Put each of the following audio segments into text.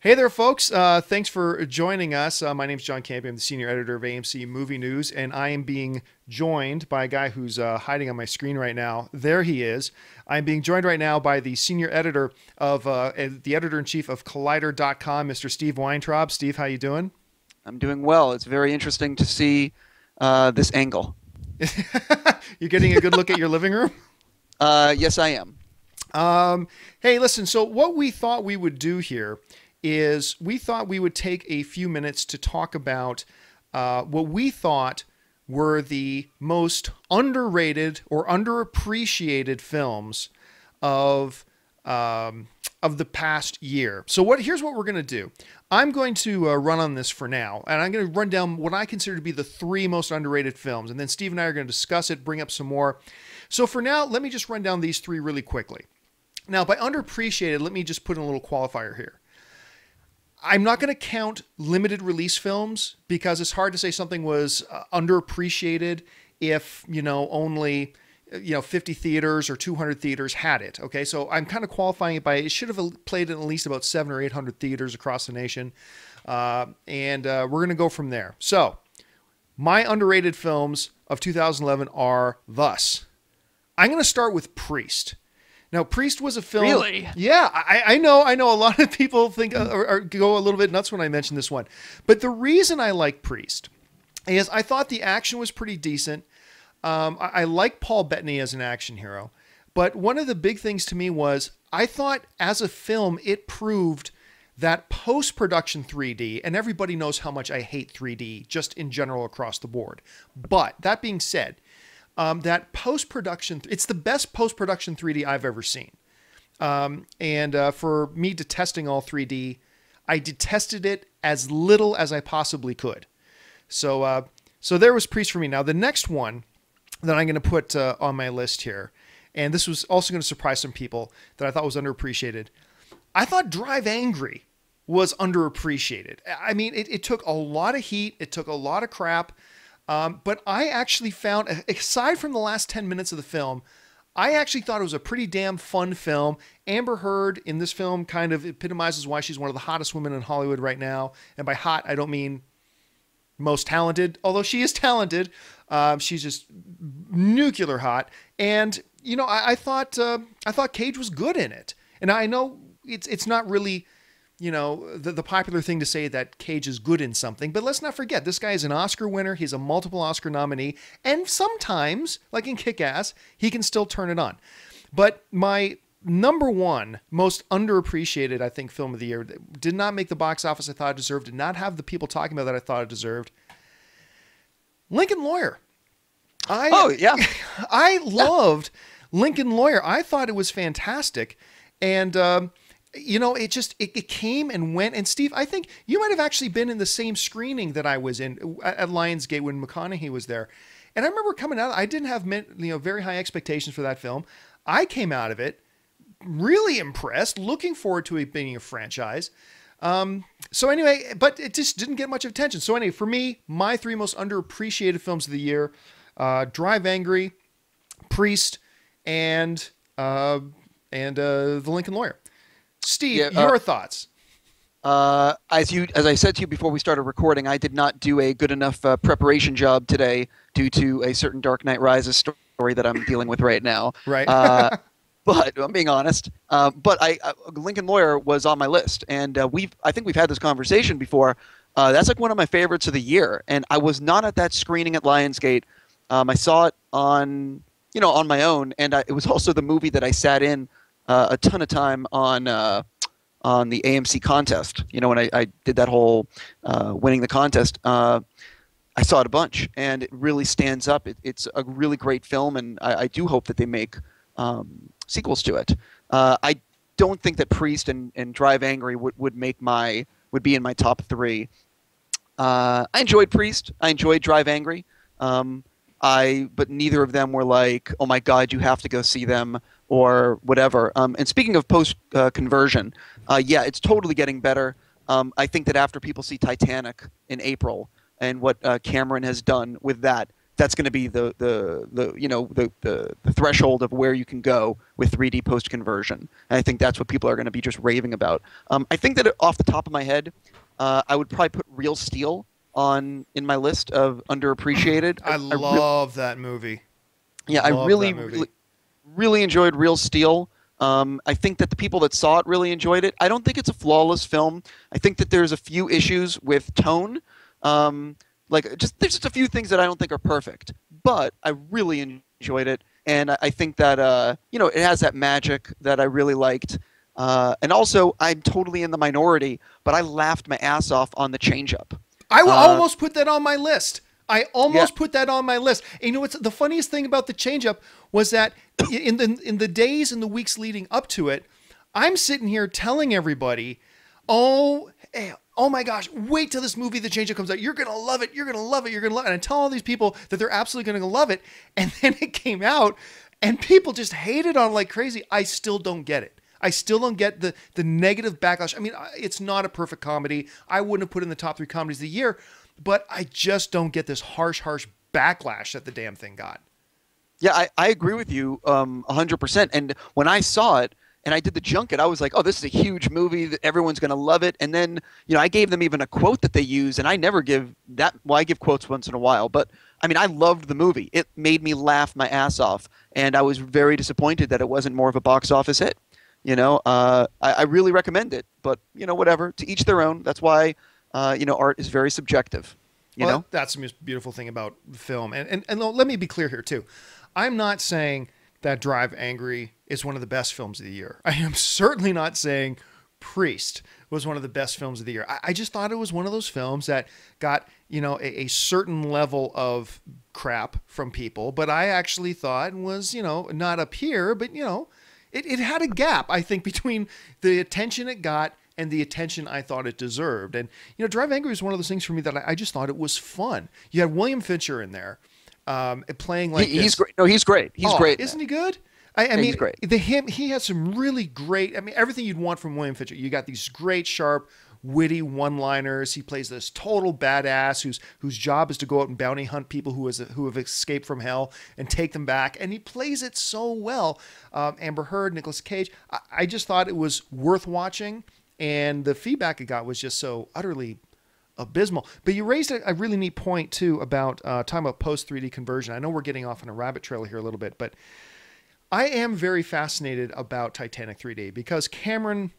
Hey there, folks. Thanks for joining us. My name is John Campea. I'm the senior editor of AMC Movie News, and I am being joined by a guy who's hiding on my screen right now. There he is. I'm being joined right now by the senior editor of the editor-in-chief of Collider.com, Mr. Steve Weintraub. Steve, how you doing? I'm doing well. It's very interesting to see this angle. You're getting a good look at your living room? Yes, I am. Hey, listen, so what we thought we would do here is we thought we would take a few minutes to talk about what we thought were the most underrated or underappreciated films of the past year. So here's what we're going to do. I'm going to run on this for now, and I'm going to run down what I consider to be the three most underrated films, and then Steve and I are going to discuss it, bring up some more. So for now, let me just run down these three really quickly. Now, by underappreciated, let me just put in a little qualifier here. I'm not going to count limited release films because it's hard to say something was underappreciated if, only 50 theaters or 200 theaters had it. Okay, so I'm kind of qualifying it by it should have played in at least about 700 or 800 theaters across the nation, and we're going to go from there. So my underrated films of 2011 are thus. I'm going to start with Priest. Now, Priest was a film. Really? Yeah, I know. A lot of people think or go a little bit nuts when I mention this one. But the reason I like Priest is I thought the action was pretty decent. I like Paul Bettany as an action hero. But one of the big things to me was I thought as a film, it proved that post-production 3D, and everybody knows how much I hate 3D just in general across the board. But that being said, that post-production, it's the best post-production 3D I've ever seen. For me detesting all 3D, I detested it as little as I possibly could. So there was Priest for me. Now, the next one that I'm going to put on my list here, and this was also going to surprise some people that I thought was underappreciated. I thought Drive Angry was underappreciated. I mean, it took a lot of heat. It took a lot of crap. But I actually found, aside from the last 10 minutes of the film, I actually thought it was a pretty damn fun film. Amber Heard in this film kind of epitomizes why she's one of the hottest women in Hollywood right now. And by hot, I don't mean most talented, although she is talented. She's just nuclear hot. And, I thought Cage was good in it. And I know it's not really the popular thing to say that Cage is good in something, but let's not forget, this guy is an Oscar winner. He's a multiple Oscar nominee. And sometimes, like in Kick-Ass, he can still turn it on. But my number one most underappreciated, I think, film of the year, did not make the box office I thought it deserved, did not have the people talking about that I thought it deserved. Lincoln Lawyer. I loved Lincoln Lawyer. I thought it was fantastic. And, it came and went. And Steve, I think you might have actually been in the same screening that I was in at Lionsgate when McConaughey was there. And I remember coming out, I didn't have very high expectations for that film. I came out of it really impressed, looking forward to it being a franchise. So anyway, but it just didn't get much attention. So anyway, for me, my three most underappreciated films of the year, Drive Angry, Priest, and The Lincoln Lawyer. Steve, your thoughts? As I said to you before we started recording, I did not do a good enough preparation job today due to a certain Dark Knight Rises story that I'm dealing with right now. Right. But I'm being honest. But Lincoln Lawyer was on my list, and I think we've had this conversation before. That's like one of my favorites of the year, and I was not at that screening at Lionsgate. I saw it on my own, and it was also the movie that I sat in a ton of time on the AMC contest. When I did that whole winning the contest, I saw it a bunch, and it really stands up. It's a really great film, and I do hope that they make sequels to it. I don't think that Priest and Drive Angry would be in my top three. I enjoyed Priest. I enjoyed Drive Angry. But neither of them were like, oh my God, you have to go see them or whatever. And speaking of post-conversion, yeah, it's totally getting better. I think that after people see Titanic in April and what Cameron has done with that, that's going to be the threshold of where you can go with 3D post conversion. And I think that's what people are going to be just raving about. I think that off the top of my head, I would probably put Real Steel in my list of underappreciated. I love that movie. Yeah, I really enjoyed Real Steel. I think that the people that saw it really enjoyed it. I don't think it's a flawless film. I think that there's a few issues with tone. There's just a few things that I don't think are perfect. But I really enjoyed it, and I think that it has that magic that I really liked. And also, I'm totally in the minority, but I laughed my ass off on the change-up. I almost put that on my list. Put that on my list. And you know what's the funniest thing about the change-up was that in the days and the weeks leading up to it, I'm sitting here telling everybody, oh my gosh, wait till this movie, The Change-Up, comes out. You're going to love it. You're going to love it. You're going to love it. And I tell all these people that they're absolutely going to love it. And then it came out and people just hated on it like crazy. I still don't get it. I still don't get the negative backlash. I mean, it's not a perfect comedy. I wouldn't have put it in the top 3 comedies of the year, but I just don't get this harsh backlash that the damn thing got. Yeah, I agree with you 100%. And when I saw it and I did the junket, I was like, oh, this is a huge movie that everyone's going to love it. And then, I gave them even a quote that they use, and I never give that. Well, I give quotes once in a while, but I mean, I loved the movie. It made me laugh my ass off, and I was very disappointed that it wasn't more of a box office hit. I really recommend it, but whatever, to each their own. That's why art is very subjective. That's the most beautiful thing about film. And let me be clear here too. I'm not saying that Drive Angry is one of the best films of the year. I am certainly not saying Priest was one of the best films of the year. I just thought it was one of those films that got, a certain level of crap from people, but I actually thought was, not up here, but it had a gap, I think, between the attention it got and the attention I thought it deserved. And, Drive Angry was one of those things for me that I just thought it was fun. You had William Fincher in there playing like he's great. No, he's great. He's great. Isn't he good? I mean, he's great. He has some really great, everything you'd want from William Fincher. You got these great, sharp, witty one-liners. He plays this total badass whose job is to go out and bounty hunt people who have escaped from hell and take them back. And he plays it so well. Amber Heard, Nicolas Cage. I just thought it was worth watching, and the feedback it got was just so utterly abysmal. But you raised a really neat point too about talking about post 3D conversion. I know we're getting off on a rabbit trail here a little bit, but I am very fascinated about Titanic 3D because Cameron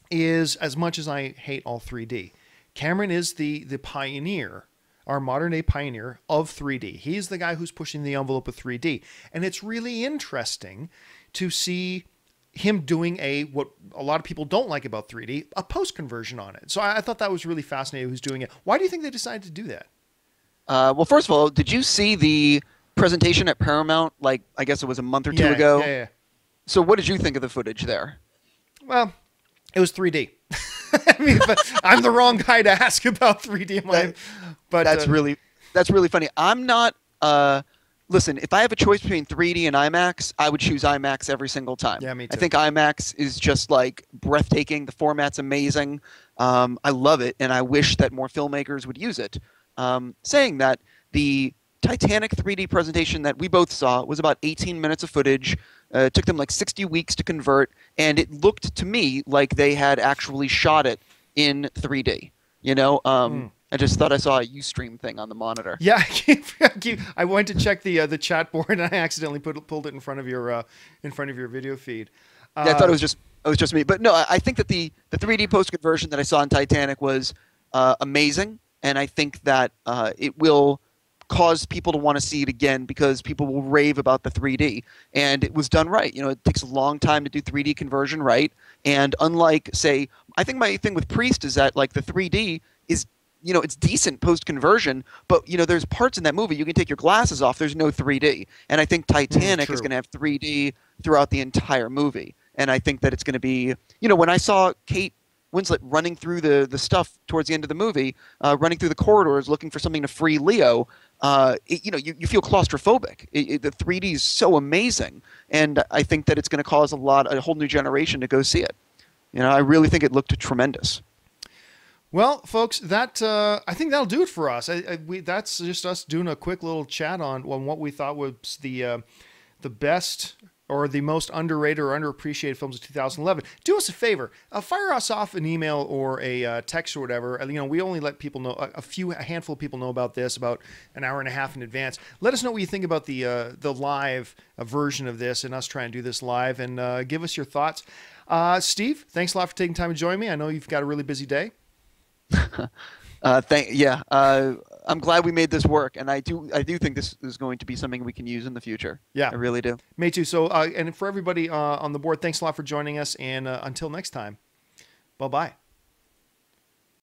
is, as much as I hate all 3D, Cameron is the pioneer, our modern day pioneer of 3D. He's the guy who's pushing the envelope of 3D. And it's really interesting to see him doing what a lot of people don't like about 3D, a post conversion on it. So I thought that was really fascinating who's doing it. Why do you think they decided to do that? Well, first of all, did you see the presentation at Paramount, I guess it was a month or two ago? Yeah. So what did you think of the footage there? Well, it was 3D. I mean, but I'm the wrong guy to ask about 3D. But that's really funny. I'm not. Listen, if I have a choice between 3D and IMAX, I would choose IMAX every single time. Yeah, me too. I think IMAX is just breathtaking. The format's amazing. I love it, and I wish that more filmmakers would use it. Saying that, the Titanic 3D presentation that we both saw was about 18 minutes of footage. It took them 60 weeks to convert, and it looked to me like they had actually shot it in 3D. I just thought I saw a Ustream thing on the monitor. Yeah, I went to check the chat board, and I accidentally pulled it in front of your video feed. Yeah, I thought it was just me, but no, I think that the 3D post conversion that I saw in Titanic was amazing, and I think that it will cause people to want to see it again because people will rave about the 3D, and it was done right. It takes a long time to do 3D conversion right, and unlike, say, I think my thing with Priest is that the 3D is, it's decent post conversion, but there's parts in that movie you can take your glasses off. There's no 3D, and I think Titanic is going to have 3D throughout the entire movie, and I think that it's going to be, when I saw Kate Winslet running through the stuff towards the end of the movie, running through the corridors looking for something to free Leo, you feel claustrophobic. The 3D is so amazing, and I think that it's going to cause a whole new generation to go see it. I really think it looked tremendous. Well, folks, that I think that'll do it for us. That's just us doing a quick little chat on what we thought was the best or the most underrated or underappreciated films of 2011. Do us a favor, fire us off an email or a text or whatever. We only let people know, a handful of people know about this about an hour and a half in advance. Let us know what you think about the live version of this and us trying to do this live, and give us your thoughts. Steve, thanks a lot for taking time to join me. I know you've got a really busy day. I'm glad we made this work, and I do think this is going to be something we can use in the future. Yeah, I really do. Me too. So, and for everybody on the board, thanks a lot for joining us, and until next time, bye bye.